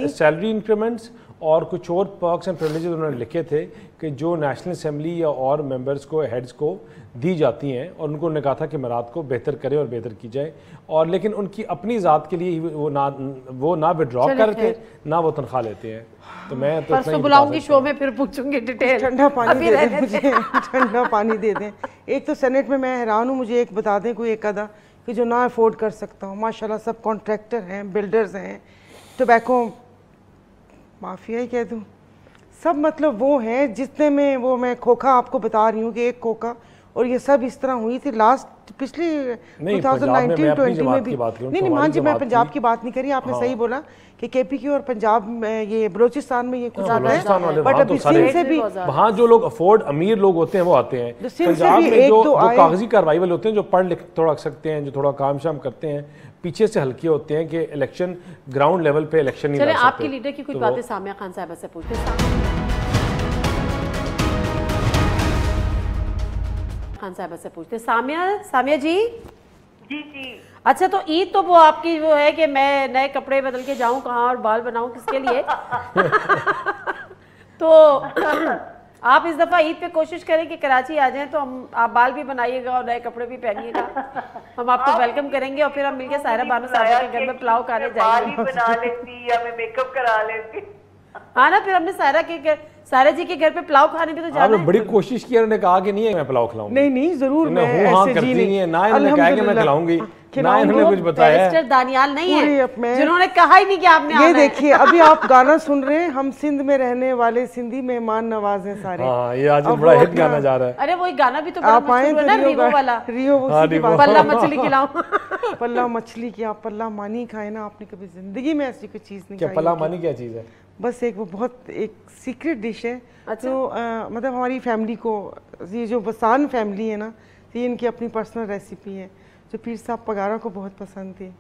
[SPEAKER 3] सैलरी इंक्रीमेंट्स और कुछ और पर्क्स एंड प्रिविलेजेस उन्होंने लिखे थे कि जो नेशनल असेंबली या और मेंबर्स को, हेड्स को दी जाती हैं, और उनको उन्होंने कहा था कि मराद को बेहतर करें और बेहतर की जाए। और लेकिन उनकी अपनी ज़ात के लिए वो ना विड्रॉ करके ना वो तनख्वाह लेते हैं। तो मैं तो
[SPEAKER 1] परसों बुलाऊंगी शो में, फिर पूछूंगी डिटेल।
[SPEAKER 2] ठंडा पानी दे दें मुझे, ठंडा पानी दे दें। एक तो सेनेट में मैं हैरान हूँ, मुझे एक बता दें कोई एक आधा कि जो ना अफोर्ड कर सकता हूँ। माशाल्लाह सब कॉन्ट्रैक्टर हैं, बिल्डर्स हैं, टोबैको माफिया ही कह दूँ, सब मतलब वो हैं जितने में वो मैं खोखा आपको बता रही हूँ कि एक खोखा, और ये सब इस तरह हुई थी लास्ट पिछली 2019-20 में भी। नहीं मान जी, मैं पंजाब की बात नहीं करी, आपने सही बोला कि KP की और पंजाब में, ये बलूचिस्तान में ये कुछ आता है, बट अभी सिंध से भी
[SPEAKER 3] वहाँ जो लोग अफोर्ड अमीर लोग होते हैं वो आते हैं। पंजाब में जो कागजी कार्रवाई वाले होते हैं, जो पढ़ लिख थोड़ा सकते हैं, जो थोड़ा काम शाम करते हैं, पीछे से हल्के होते हैं कि इलेक्शन ग्राउंड लेवल पे इलेक्शन नहीं लड़ सकते।
[SPEAKER 1] आपके लीडर की कुछ बातें सामिया खान साहिबा से पूछते हैं। खान साहिबा से पूछते, सामिया जी।
[SPEAKER 4] जी जी।
[SPEAKER 1] अच्छा, तो ईद तो वो आपकी वो है कि मैं नए कपड़े बदल के जाऊं कहाँ और बाल बनाऊं किसके लिए? तो आप इस दफा ईद पे कोशिश करें कि कराची आ जाएं, तो आप बाल भी बनाइएगा और नए कपड़े भी पहनिएगा। हम आपको वेलकम करेंगे और फिर हम मिलकर सायरा बानो साहब के घर में पुलाव खाने जाएंगे।
[SPEAKER 4] बना लेती या मैं मेकअप करा लेती।
[SPEAKER 1] हाँ ना, फिर हमने सायरा जी के घर पे पुलाव खाने भी तो जाना है।
[SPEAKER 3] बड़ी कोशिश की, उन्होंने कहा कि नहीं है मैं पुलाव खिलाऊंगी।
[SPEAKER 2] नहीं जरूर, मैं
[SPEAKER 3] ऐसे जी नहीं, ना इन्होंने कहा कि मैं खिलाऊंगी, ना इन्होंने कुछ बताया।
[SPEAKER 1] बैरिस्टर दानियाल नहीं है जिन्होंने कहा ही नहीं कि आपने
[SPEAKER 2] ये देखिए, अभी आप गाना सुन रहे हैं, हम सिंध में रहने वाले सिंधी मेहमान नवाज हैं सारे।
[SPEAKER 3] हाँ, ये आज बड़ा हिट गाना जा रहा है।
[SPEAKER 1] अरे वही गाना भी तो आप आए ना, रियो वाला, पल्ला मछली खिलाऊं।
[SPEAKER 2] पल्ला मछली की आप पल्ला मानी खाए ना, आपने कभी जिंदगी में ऐसी कोई चीज नहीं खाई?
[SPEAKER 3] पल्ला मानी क्या चीज है?
[SPEAKER 2] बस एक वो बहुत एक सीक्रेट डिश है।
[SPEAKER 1] अच्छा।
[SPEAKER 2] तो मतलब हमारी फैमिली को, ये जो बसान फैमिली है ना, ये इनकी अपनी पर्सनल रेसिपी है जो पीर साहब पगारा को बहुत पसंद थी।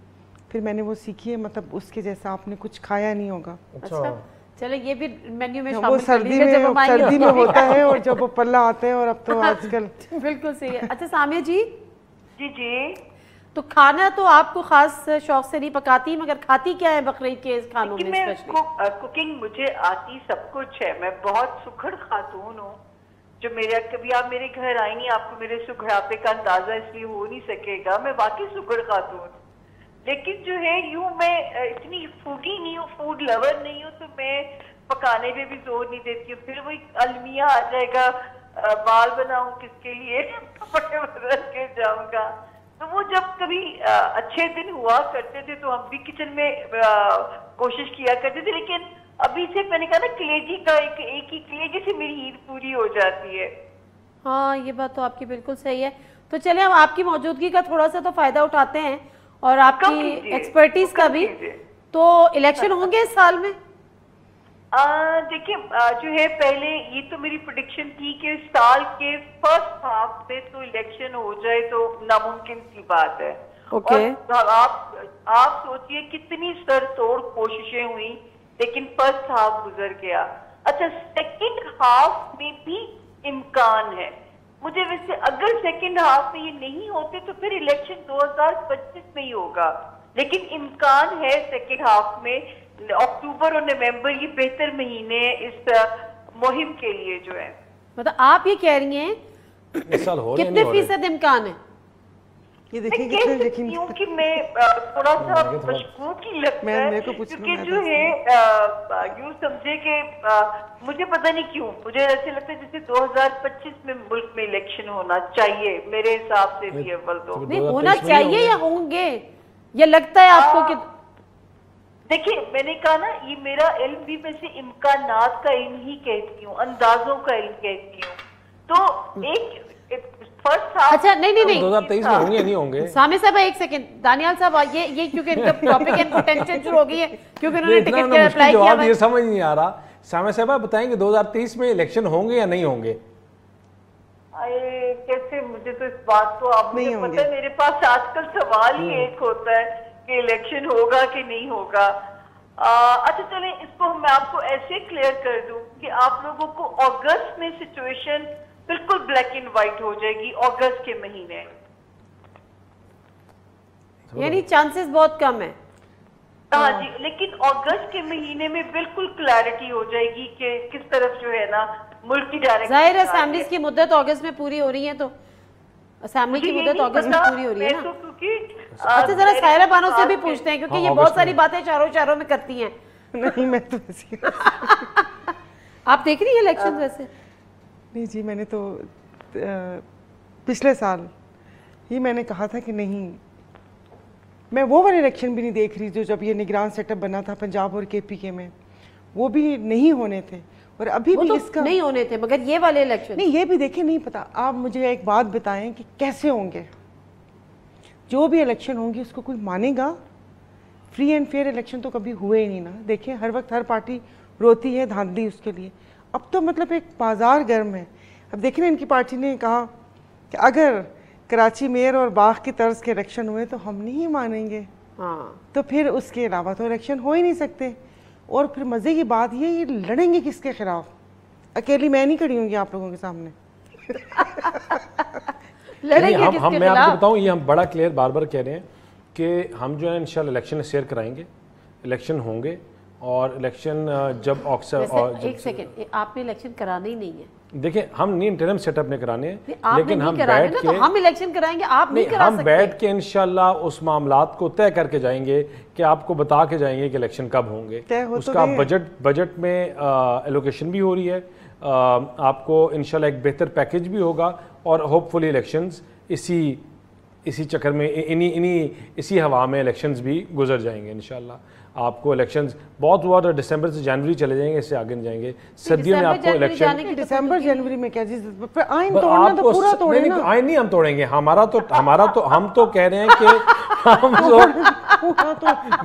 [SPEAKER 2] फिर मैंने वो सीखी है, मतलब उसके जैसा आपने कुछ खाया नहीं होगा।
[SPEAKER 1] अच्छा, चलो ये भी मेन्यू में
[SPEAKER 2] वो सर्दी में होता है, और जब वो पल्ला आते हैं, और अब तो आजकल
[SPEAKER 1] बिल्कुल सही है। अच्छा सामिया जी।
[SPEAKER 4] जी जी।
[SPEAKER 1] तो खाना तो आपको खास शौक से नहीं पकाती, मगर खाती क्या है बकरीद के खानों में?
[SPEAKER 4] कुकिंग मुझे आती सब कुछ है, मैं बहुत सुखड़ खातून हूँ। जो मेरा, कभी आप मेरे घर आई नहीं, आपको मेरे सुखड़ापे का अंदाजा इसलिए हो नहीं सकेगा। मैं वाकई सुखड़ खातून, लेकिन जो है यूं मैं इतनी फूडी नहीं हूँ, फूड लवर नहीं हूँ, तो मैं पकाने पे भी जोर नहीं देती हूँ। फिर वही अलमिया आ जाएगा, बाल बनाऊं किसके लिए, कपड़े बदल के जाऊंगा। तो वो जब कभी अच्छे दिन हुआ करते थे तो हम भी किचन में कोशिश किया करते थे, लेकिन अभी से मैंने कहा ना, कलेजी का एक ही कलेजी से मेरी ईद पूरी हो जाती है।
[SPEAKER 1] हाँ, ये बात तो आपकी बिल्कुल सही है। तो चलिए हम आपकी मौजूदगी का थोड़ा सा तो फायदा उठाते हैं, और आपकी एक्सपर्टीज का भी। तो इलेक्शन होंगे इस साल में?
[SPEAKER 4] देखिए जो है पहले ये तो मेरी प्रेडिक्शन थी कि साल के फर्स्ट हाफ में तो इलेक्शन हो जाए तो नामुमकिन सी बात है।
[SPEAKER 1] ओके।
[SPEAKER 4] और आप सोचिए कितनी सर तोड़ कोशिशें हुई, लेकिन फर्स्ट हाफ गुजर गया। अच्छा, सेकंड हाफ में भी इम्कान है। मुझे वैसे अगर सेकंड हाफ में ये नहीं होते तो फिर इलेक्शन 2025 में ही होगा, लेकिन इम्कान है सेकंड हाफ में। अक्टूबर और नवंबर ये बेहतर महीने इस मुहिम के लिए जो है।
[SPEAKER 1] मतलब आप ये कह रही हैं
[SPEAKER 3] इस साल हो रहे
[SPEAKER 1] कितने फीसद इम्कान है?
[SPEAKER 2] ये देखिए कितने यकीन,
[SPEAKER 4] क्योंकि मैं थोड़ा सा मशकूक ही लगता है, क्योंकि जो है यूं समझे कि मुझे पता नहीं क्यों मुझे ऐसे लगता है जैसे 2025 में मुल्क में इलेक्शन होना चाहिए, मेरे हिसाब से भी। अव्वल तो
[SPEAKER 1] नहीं होना चाहिए या होंगे, ये लगता है आपको कि?
[SPEAKER 4] देखिए मैंने कहा ना, ये मेरा इल्म भी वैसे इम्कानात का इल्म ही कहती हूँ, अंदाजों का इल्म कहती हूँ। तो एक फर्स्ट हाफ।
[SPEAKER 1] अच्छा नहीं
[SPEAKER 3] 2023 में होंगे नहीं होंगे?
[SPEAKER 1] सामे साहब एक सेकंड, दानियाल साहब ये क्योंकि इनका टॉपिक एंड टेंशन शुरू हो गई है क्योंकि उन्होंने टिकट के अप्लाई किया है।
[SPEAKER 3] ये समझ नहीं आ रहा। सामे साहब बताएंगे 2023 में इलेक्शन होंगे या नहीं होंगे?
[SPEAKER 4] कैसे, मुझे तो इस बात को आप मुझे पता है, मेरे पास आजकल सवाल ही एक होता है कि इलेक्शन होगा कि नहीं होगा। अच्छा चलें, इसको मैं आपको ऐसे क्लियर कर दूं कि आप लोगों को अगस्त में सिचुएशन बिल्कुल ब्लैक एंड व्हाइट हो जाएगी, अगस्त के महीने।
[SPEAKER 1] यानी चांसेस बहुत कम है।
[SPEAKER 4] हाँ जी, लेकिन अगस्त के महीने में बिल्कुल क्लैरिटी हो जाएगी कि किस तरफ जो है ना मुल्क की डायरेक्शन।
[SPEAKER 1] जाहिर है असेंबली की मुद्दत अगस्त में पूरी हो रही है, तो असेंबली की मुद्दत अगस्त में पूरी हो रही है ना। अच्छा जरा सायरा बानो से भी पूछते हैं क्योंकि ये बहुत सारी बातें चारों में करती हैं।
[SPEAKER 2] नहीं मैं तो ऐसी
[SPEAKER 1] आप देख रही है इलेक्शन वैसे?
[SPEAKER 2] नहीं जी, मैंने तो पिछले साल ही मैंने कहा था कि नहीं, मैं वो वाले इलेक्शन भी नहीं देख रही जो जब ये निगरान सेटअप बना था पंजाब और केपीके में, वो भी नहीं होने थे और अभी भी
[SPEAKER 1] तो
[SPEAKER 2] इसका
[SPEAKER 1] नहीं होने थे, मगर ये वाले इलेक्शन
[SPEAKER 2] नहीं, ये भी देखिए नहीं पता। आप मुझे एक बात बताएं कि कैसे होंगे जो भी इलेक्शन होंगे, उसको कोई मानेगा? फ्री एंड फेयर इलेक्शन तो कभी हुए ही नहीं ना। देखिए हर वक्त हर पार्टी रोती है धांधली उसके लिए। अब तो मतलब एक बाजार गर्म है। अब देखिए ना, इनकी पार्टी ने कहा कि अगर कराची मेयर और बाग की तर्ज के इलेक्शन हुए तो हम नहीं मानेंगे।
[SPEAKER 1] हाँ,
[SPEAKER 2] तो फिर उसके अलावा तो इलेक्शन हो ही नहीं सकते। और फिर मज़े की बात ये लड़ेंगे किसके खिलाफ? अकेली मैं नहीं खड़ी होंगी आप लोगों के सामने।
[SPEAKER 1] लड़ेंगे
[SPEAKER 3] हम
[SPEAKER 1] किसके
[SPEAKER 3] मैं आपको
[SPEAKER 1] खिलाफ?
[SPEAKER 3] बताऊं, ये हम बड़ा क्लियर बार बार कह रहे हैं कि हम जो है इंशाल्लाह इलेक्शन शेयर कराएंगे, इलेक्शन होंगे और इलेक्शन जब
[SPEAKER 1] एक सेकंड, आपने इलेक्शन कराना ही नहीं है।
[SPEAKER 3] देखिए हम नहीं इंटरिम सेटअप में कराने हैं,
[SPEAKER 1] लेकिन हम बैठ के, तो हम इलेक्शन कराएंगे, आप नहीं करा सकते।
[SPEAKER 3] हम बैठ के इंशाल्लाह उस मामलात को तय करके जाएंगे कि आपको बता के जाएंगे कि इलेक्शन कब होंगे। उसका बजट में एलोकेशन भी हो रही है, आपको इंशाल्लाह एक बेहतर पैकेज भी होगा और होपफुली इलेक्शंस इसी चक्कर में इसी हवा में इलेक्शंस भी गुजर जाएंगे इंशाल्लाह। आपको इलेक्शंस बहुत हुआ तो दिसंबर से जनवरी चले जाएंगे, इससे आगे नहीं जाएंगे। सर्दियों में आपको इलेक्शन
[SPEAKER 2] दिसंबर जनवरी में क्या जी, आइन तोड़ना तो पूरा तोड़े ना।
[SPEAKER 3] आइन नहीं हम तोड़ेंगे, हमारा तो हम तो कह रहे हैं कि हम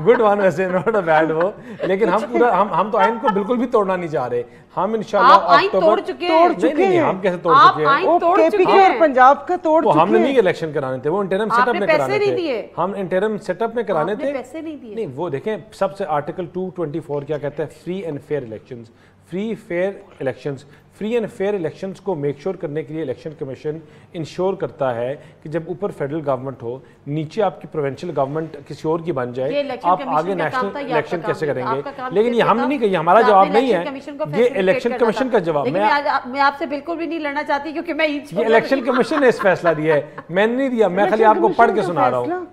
[SPEAKER 3] गुड वन वैसे, नॉट अ बैड वो, लेकिन हम पूरा हम तो आइन को बिल्कुल भी तोड़ना नहीं चाह रहे। हम इंशाल्लाह अक्टूबर
[SPEAKER 1] तोड़ चुके हैं।
[SPEAKER 3] हम कैसे तोड़ चुके हैं?
[SPEAKER 2] केपीके और पंजाब का तोड़ चुके हैं।
[SPEAKER 3] हमने नहीं इलेक्शन कराने थे, वो इंटरिम सेटअप में कराने थे। हम इंटरिम सेटअप में कराने थे,
[SPEAKER 1] पैसे नहीं दिए।
[SPEAKER 3] नहीं वो देखें सबसे आर्टिकल 224 क्या कहता है? Free and fair elections. Free fair elections, free and fair elections को मेक श्योर करने के लिए इलेक्शन कमीशन इंश्योर करता है कि जब ऊपर फेडरल गवर्नमेंट हो, नीचे आपकी प्रोविंशियल गवर्नमेंट किसी और की बन जाए, आप आगे नेशनल इलेक्शन कैसे करेंगे? लेकिन ये हम नहीं कही, हमारा जवाब नहीं है, ये इलेक्शन कमीशन का जवाब।
[SPEAKER 1] मैं आपसे बिल्कुल भी नहीं लड़ना चाहती क्योंकि मैं
[SPEAKER 3] ये इलेक्शन कमीशन ने इस फैसला दिया है, मैंने नहीं दिया, मैं खाली आपको पढ़ के सुना रहा हूँ।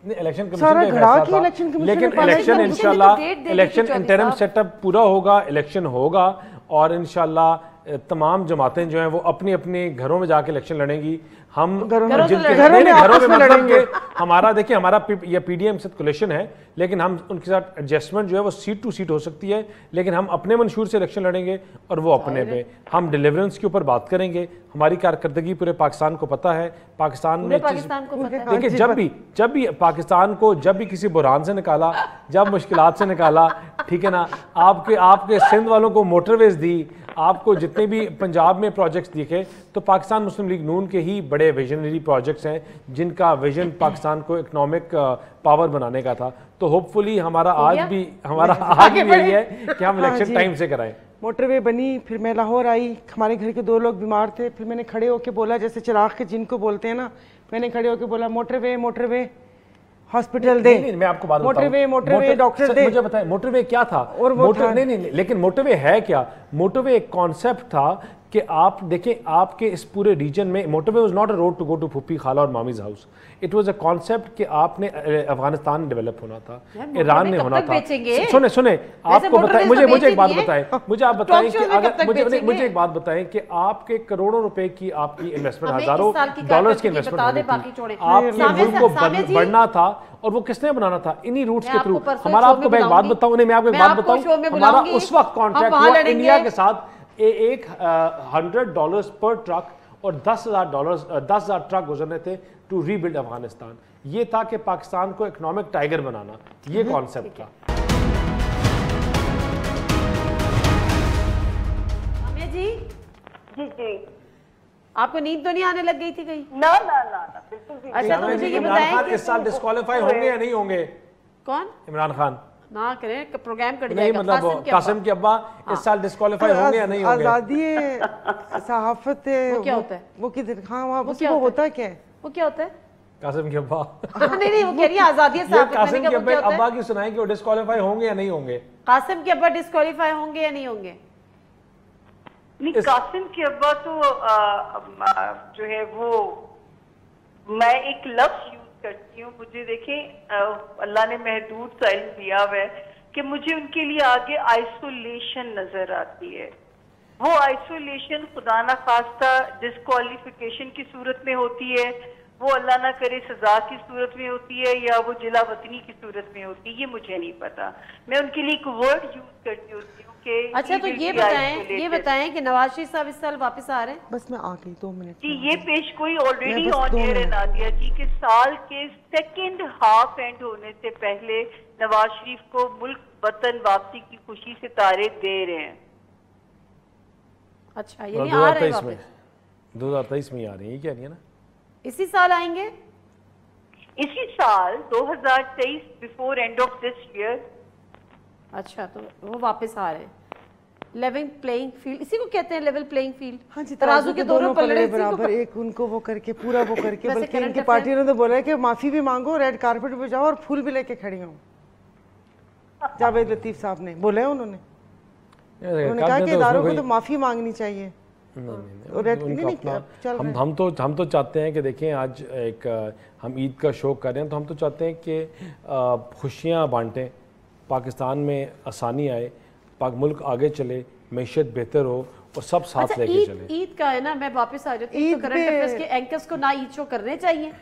[SPEAKER 3] इलेक्शन कमीशन का फैसला था, लेकिन इलेक्शन इंशाल्लाह इलेक्शन इंटरिम सेटअप पूरा होगा, इलेक्शन होगा और इंशाल्लाह तमाम जमातें जो हैं वो अपनी अपने घरों में जाके इलेक्शन लड़ेंगी। हम घरों में मतलब कि हमारा देखिए हमारा ये पीडीएम से कोलिशन है, लेकिन हम उनके साथ एडजस्टमेंट जो है वो सीट टू सीट हो सकती है, लेकिन हम अपने मंशूर से इलेक्शन लड़ेंगे और वो अपने पे। हम डिलीवरेंस के ऊपर बात करेंगे, हमारी कारकर्दगी पूरे पाकिस्तान को पता है। पाकिस्तान में देखिए जब भी पाकिस्तान को जब भी किसी बुरहान से निकाला, जब मुश्किलात से निकाला, ठीक है ना, आपके सिंध वालों को मोटरवेज दी, आपको जितने भी पंजाब में प्रोजेक्ट्स दिखे, तो पाकिस्तान मुस्लिम लीग नून के ही बड़े विजनरी प्रोजेक्ट्स हैं जिनका विजन पाकिस्तान को इकोनॉमिक पावर बनाने का था। तो होपफुली हमारा आज भी यही है कि हम इलेक्शन टाइम से कराएं।
[SPEAKER 2] मोटरवे बनी, फिर मैं लाहौर आई, हमारे घर के 2 लोग बीमार थे, फिर मैंने खड़े होके बोला, जैसे चिराग के जिनको बोलते हैं ना, मैंने खड़े होके बोला मोटरवे हॉस्पिटल दे।
[SPEAKER 3] नहीं, मैं आपको बात
[SPEAKER 2] मोटरवे डॉक्टर दे।
[SPEAKER 3] मुझे बताएं मोटरवे क्या था,
[SPEAKER 2] और वो
[SPEAKER 3] नहीं, लेकिन मोटरवे है क्या? मोटरवे एक कॉन्सेप्ट था कि आप देखें, आपके इस पूरे रीजन में motorway was not a road to go to फूफी खाला और मामीज house, it was a concept कि आपने अफगानिस्तान डेवलप होना था, ईरान ने होना था। सुने आपको बताएं, मुझे एक बात बताएं, मुझे आप बताएं कि अगर मुझे एक बात बताएं कि आपके करोड़ों रुपए की आपकी इन्वेस्टमेंट, हजारों डॉलर्स की इन्वेस्टमेंट आपके मुल्क को बढ़ना था, और वो किसने बनाना था? इन्हीं रूट्स के थ्रू। हमारा आपको मैं एक बात बताऊं, मैं आपको एक बात बताऊं, हमारा उस वक्त कॉन्ट्रैक्ट हुआ इंडिया के साथ $100 पर ट्रक और $10,000 ट्रक गुजरने थे टू रीबिल्ड अफगानिस्तान। ये था कि पाकिस्तान को इकोनॉमिक टाइगर बनाना, ये कॉन्सेप्ट था।
[SPEAKER 4] जी
[SPEAKER 1] आपको नींद तो नहीं आने लग गई थी कहीं?
[SPEAKER 4] ना बिल्कुल भी।
[SPEAKER 1] अच्छा, तो मुझे ये बताएं कि
[SPEAKER 3] इस साल डिस्क्वालीफाई होंगे या नहीं होंगे?
[SPEAKER 1] कौन?
[SPEAKER 3] इमरान खान
[SPEAKER 1] ना करें, प्रोग्राम कट
[SPEAKER 3] नहीं,
[SPEAKER 1] जाएगा।
[SPEAKER 3] मतलब कासिम के अब्बा इस साल डिस्क्वालीफाई होंगे या नहीं होंगे?
[SPEAKER 2] आजादी सहाफत
[SPEAKER 1] वो क्या होता है?
[SPEAKER 2] वो किधर, हाँ वहाँ वो होता क्या है?
[SPEAKER 1] वो क्या होता है?
[SPEAKER 3] कासिम के अब्बा
[SPEAKER 1] नहीं, वो कह रही है आजादी सहाफत।
[SPEAKER 3] कासिम के अब्बा की सुनाएं कि वो डिस्क्वालीफाई होंगे या नहीं होंगे?
[SPEAKER 1] कासिम के अब्बा डिस्क्वालीफाई होंगे या नहीं होंगे?
[SPEAKER 4] नहीं, कासिम के अब्बा तो जो है वो, मैं एक लफ्ज यूज करती हूँ, मुझे देखें अल्लाह ने महदूद सा इल्म दिया हुआ है कि मुझे उनके लिए आगे आइसोलेशन नजर आती है। वो आइसोलेशन खुदा ना खास्ता डिस्क्वालिफिकेशन की सूरत में होती है, वो अल्लाह ना करे सजा की सूरत में होती है, या वो जिला वतनी की सूरत में होती है, ये मुझे नहीं पता। मैं उनके लिए एक वर्ड यूज करती होती हूँ कि
[SPEAKER 1] अच्छा, तो ये बताएं कि नवाज शरीफ साहब इस साल वापस आ रहे हैं?
[SPEAKER 2] बस मैं आ गई 2 मिनट
[SPEAKER 4] जी, ये पेश कोई ऑलरेडी ऑन एयर है नादिया जी के साल के सेकंड हाफ एंड होने से पहले नवाज शरीफ को मुल्क वतन वापसी की खुशी से तारे दे रहे हैं।
[SPEAKER 1] अच्छा, ये नहीं आ रहे हैं वापस?
[SPEAKER 3] 2023 में आ रही है, क्या नहीं है ना?
[SPEAKER 1] इसी साल आएंगे?
[SPEAKER 4] इसी साल 2023 before end of this year.
[SPEAKER 1] अच्छा, तो वो वापस आ रहे हैं। लेवल प्लेइंग फील्ड इसी को कहते हैं, लेवल प्लेइंग फील्ड।
[SPEAKER 2] हाँ जी,
[SPEAKER 1] तराजू के दोनों पलड़े
[SPEAKER 2] बराबर, एक उनको वो करके पूरा वो करके। बल्कि इनकी पार्टी ने तो बोला है कि माफी भी मांगो, रेड कारपेट पे जाओ और फूल भी लेके खड़ी हो। जावेद लतीफ साहब ने बोला है, उन्होंने कहा कि इदारों को तो माफी मांगनी चाहिए।
[SPEAKER 3] हम तो चाहते हैं कि देखें, आज एक हम ईद का शौक कर रहे हैं, तो हम तो चाहते हैं कि खुशियाँ बांटें, पाकिस्तान में आसानी आए, पाक मुल्क आगे चले, मैशत बेहतर हो और सब साथ लेके चले।
[SPEAKER 1] ईद का है ना, मैं वापस आ जाती हूँ, तो करंट अफेयर्स के एंकर्स को ना ईद शो करने चाहिए,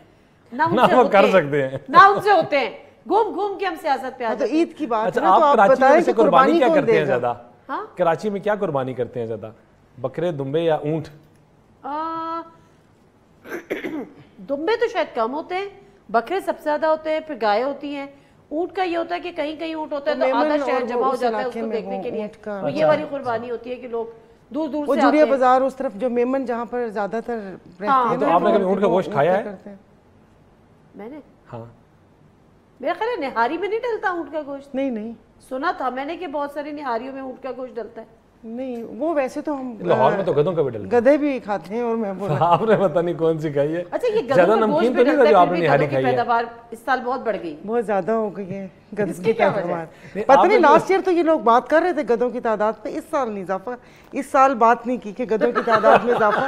[SPEAKER 3] ना वो कर सकते हैं,
[SPEAKER 1] ना उनसे होते हैं, घूम के हम सियासत पे आ जाते हैं।
[SPEAKER 2] तो ईद की बात
[SPEAKER 3] है, आप कराची में कुर्बानी क्या करते हैं ज्यादा? कराची में क्या कुर्बानी करते हैं ज्यादा, बकरे, दुम्बे या ऊंट?
[SPEAKER 1] दुम्बे तो शायद कम होते हैं, बकरे सबसे ज्यादा होते हैं, फिर गाय होती हैं। ऊंट का ये होता है कि कहीं कहीं ऊंट होता है तो आधा शहर जमा हो जाता है उसको देखने के लिए, तो ये वाली कुर्बानी होती है कि लोग दूर दूर से आते हैं।
[SPEAKER 2] बाजार उस तरफ जो मेमन जहाँ पर ज्यादातर रहते हैं।
[SPEAKER 3] तो आपने कभी ऊंट का गोश्त खाया है?
[SPEAKER 1] मैंने,
[SPEAKER 3] हाँ,
[SPEAKER 1] मेरा ख्याल है निहारी में नहीं डलता ऊंट का गोश्त।
[SPEAKER 2] नहीं
[SPEAKER 1] सुना था मैंने कि बहुत सारी निहारियों में ऊंट का गोश्त डलता है।
[SPEAKER 2] नहीं, वो वैसे तो हम
[SPEAKER 3] लाहौर में तो गधों का भी डलता है,
[SPEAKER 2] गधे भी खाते हैं। और मैं बोला
[SPEAKER 3] आपने पता नहीं कौन सी खाई है।
[SPEAKER 1] अच्छा, ये
[SPEAKER 3] ज्यादा नमकीन तो नहीं था जो आपने निहारी खाई है?
[SPEAKER 1] पैदावार इस साल बहुत बढ़ गई,
[SPEAKER 2] बहुत ज्यादा हो गई है गधों की पैदावार। पता नहीं, लास्ट ईयर तो ये लोग बात कर रहे थे गधों की तादाद पे, इस साल नहीं इजाफा, इस साल बात नहीं की कि गधों की तादाद में इजाफा।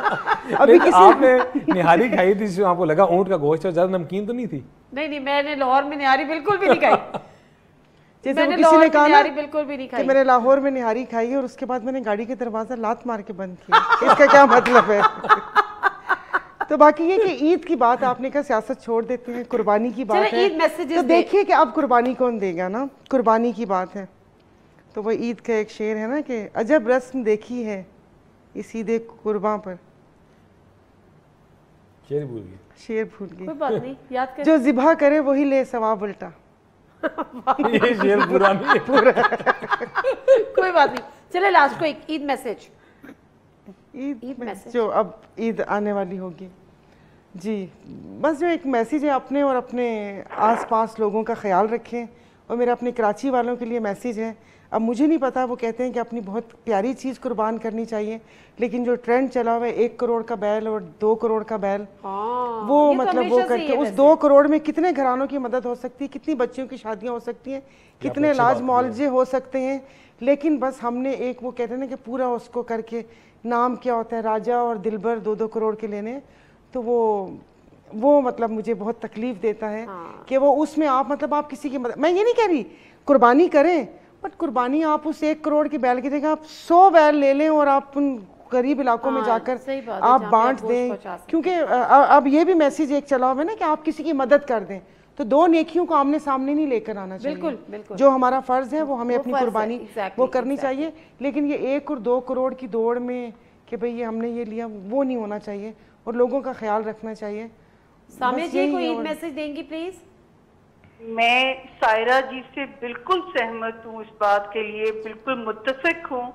[SPEAKER 2] अभी किसी
[SPEAKER 3] आपने निहारी खाई थी, आपको लगा ऊंट का गोश्त, ज्यादा नमकीन तो नहीं थी?
[SPEAKER 1] नहीं, मैंने लाहौर में निहारी बिल्कुल भी नहीं खाई।
[SPEAKER 2] जैसे किसी ने कहा ना
[SPEAKER 1] बिल्कुल भी नहीं खाई
[SPEAKER 2] कि मैंने लाहौर में निहारी खाई है और उसके बाद मैंने गाड़ी के दरवाजा लात मार के बंद किया, इसका क्या मतलब है? तो बाकी ये कि ईद की बात आपने कहा, सियासत छोड़ देते हैं, कुर्बानी की बात है, तो देखिए कि अब कुर्बानी कौन देगा ना, कुर्बानी की बात है। तो वो ईद का एक शेर है ना कि अजब रस्म देखी है इस ईद कुर्बान पर।
[SPEAKER 3] शेर भूल गई,
[SPEAKER 1] कोई बात नहीं, याद कर।
[SPEAKER 2] जो जिबा करे वही ले सवाब उल्टा।
[SPEAKER 3] ये शेर पूरा नहीं है।
[SPEAKER 1] कोई बात नहीं, चले लास्ट को एक ईद मैसेज।
[SPEAKER 2] ईद
[SPEAKER 1] मैसेज
[SPEAKER 2] जो अब ईद आने वाली होगी जी, बस जो एक मैसेज है, अपने और अपने आसपास लोगों का ख्याल रखें। और मेरा अपने कराची वालों के लिए मैसेज है, अब मुझे नहीं पता, वो कहते हैं कि अपनी बहुत प्यारी चीज़ कुर्बान करनी चाहिए, लेकिन जो ट्रेंड चला हुआ है 1 करोड़ का बैल और 2 करोड़ का बैल, वो मतलब वो करके उस 2 करोड़ में कितने घरानों की मदद हो सकती है, कितनी बच्चियों की शादियाँ हो सकती हैं, कितने इलाज मुआवजे हो सकते हैं। लेकिन बस हमने एक वो कहते हैं ना कि पूरा उसको करके, नाम क्या होता है, राजा और दिलबर 2-2 करोड़ के लेने, तो वो मतलब मुझे बहुत तकलीफ देता है कि वो उसमें आप मतलब आप किसी की मदद, मैं ये नहीं कह रही कुर्बानी करें, बट कुर्बानी आप उस 1 करोड़ की बैल की जगह आप 100 बैल ले लें और आप उन गरीब इलाकों में जाकर आप बांट दें। क्योंकि अब ये भी मैसेज एक चला हुआ है ना कि आप किसी की मदद कर दें, तो 2 नेकियों को आमने सामने नहीं लेकर आना चाहिए।
[SPEAKER 1] बिल्कुल, बिल्कुल।
[SPEAKER 2] जो हमारा फर्ज है वो हमें अपनी कुर्बानी वो करनी चाहिए, लेकिन ये 1 और 2 करोड़ की दौड़ में कि भाई ये हमने ये लिया, वो नहीं होना चाहिए और लोगों का ख्याल रखना चाहिए।
[SPEAKER 1] सामिया जी कोई ईद मैसेज देंगी प्लीज?
[SPEAKER 4] मैं सायरा जी से बिल्कुल सहमत हूँ, इस बात के लिए बिल्कुल मुत्तफिक हूँ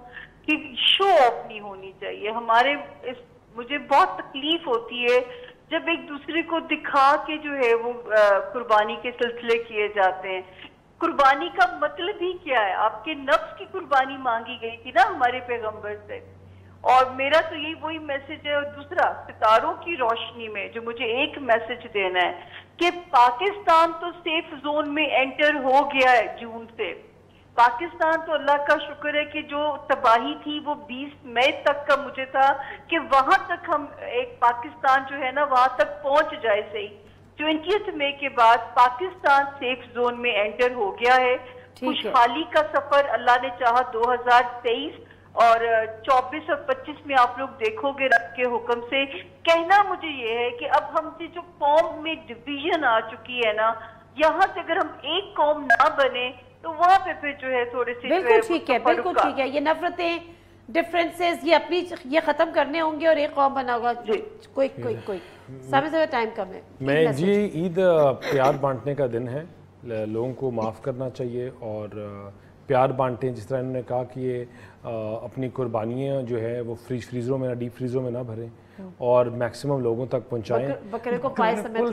[SPEAKER 4] कि शो ऑफ नहीं होनी चाहिए हमारे मुझे बहुत तकलीफ होती है जब एक दूसरे को दिखा के जो है वो कुर्बानी के सिलसिले किए जाते हैं। कुर्बानी का मतलब ही क्या है? आपके नफ्स की कुर्बानी मांगी गई थी ना हमारे पैगंबर से, और मेरा तो यही वही मैसेज है। और दूसरा, सितारों की रोशनी में जो मुझे एक मैसेज देना है कि पाकिस्तान तो सेफ जोन में एंटर हो गया है जून से। पाकिस्तान तो अल्लाह का शुक्र है कि जो तबाही थी वो 20 मई तक का मुझे था कि वहां तक हम एक पाकिस्तान जो है ना वहां तक पहुंच जाए सही। 20 मई के बाद पाकिस्तान सेफ जोन में एंटर हो गया है। खुशहाली का सफर अल्लाह ने चाहा 2023 और 24 और 25 में आप लोग देखोगे रब के हुक्म से। कहना मुझे ये है कि अब हमसे जो कौम में डिवीजन आ चुकी है ना, यहाँ से अगर हम एक कौम ना बने तो वहाँ पे फिर जो है थोड़े से
[SPEAKER 1] बिल्कुल ठीक है, बिल्कुल ठीक है। ये नफरतें, डिफरेंसेस ये अपनी ये खत्म करने होंगे और एक कौम बना होगा। कोई समय से टाइम कम है।
[SPEAKER 3] मैं जी ईद प्यार बांटने का दिन है, लोगों को माफ़ करना चाहिए और प्यार बांटें। जिस तरह इन्होंने कहा कि ये अपनी कुर्बानियाँ जो है वो फ्रीज़रों में ना, डीप फ्रीज़रों में ना भरें और मैक्सिमम लोगों तक पहुंचाएं।
[SPEAKER 1] बकरे को पाए समेत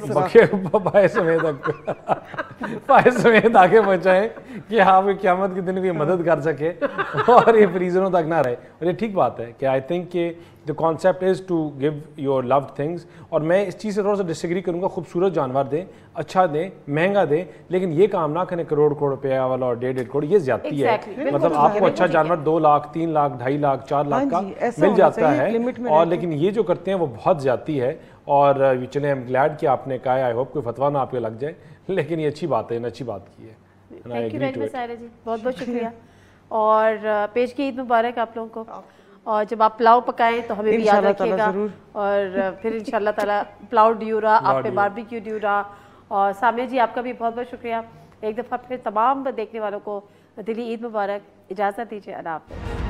[SPEAKER 3] पाए समेत आगे पहुंचाएं कि हाँ वो क़यामत के दिन भी मदद कर सके और ये फ्रीजरों तक ना रहे। और ये ठीक बात है कि आई थिंक कि the concept is to give your loved things. और मैं इस चीज़ से थोड़ा सा डिसएग्री करूँगा। खूबसूरत जानवर दें, अच्छा दें, महंगा दें, लेकिन ये काम ना करें करोड़ करोड़ रुपया वाला और 1.5 करोड़। ये ज्यादती है। मतलब आपको अच्छा जानवर 2 लाख, 3 लाख, 2.5 लाख, 4 लाख का मिल जाता है, और लेकिन ये जो करते हैं वो बहुत ज्यादती है। और चले, आई एम ग्लैड कि आपने कहा, आई होप कोई फतवा ना आपके लग जाए, लेकिन ये अच्छी बात है, अच्छी बात की है।
[SPEAKER 1] Thank you very much Saira ji, बहुत बहुत शुक्रिया। और पेश की ईद मुबारक आप लोगों को। और जब आप पुलाव पकाएं तो हमें भी याद रखिएगा। और फिर इंशाल्लाह ताला पुलाव ड्यू रहा, आप पे बारबेक्यू ड्यू रहा। और सामिया जी आपका भी बहुत बहुत शुक्रिया। एक दफ़ा फिर तमाम देखने वालों को दिली ईद मुबारक। इजाज़त दीजिए, अल्लाह हाफ़िज़।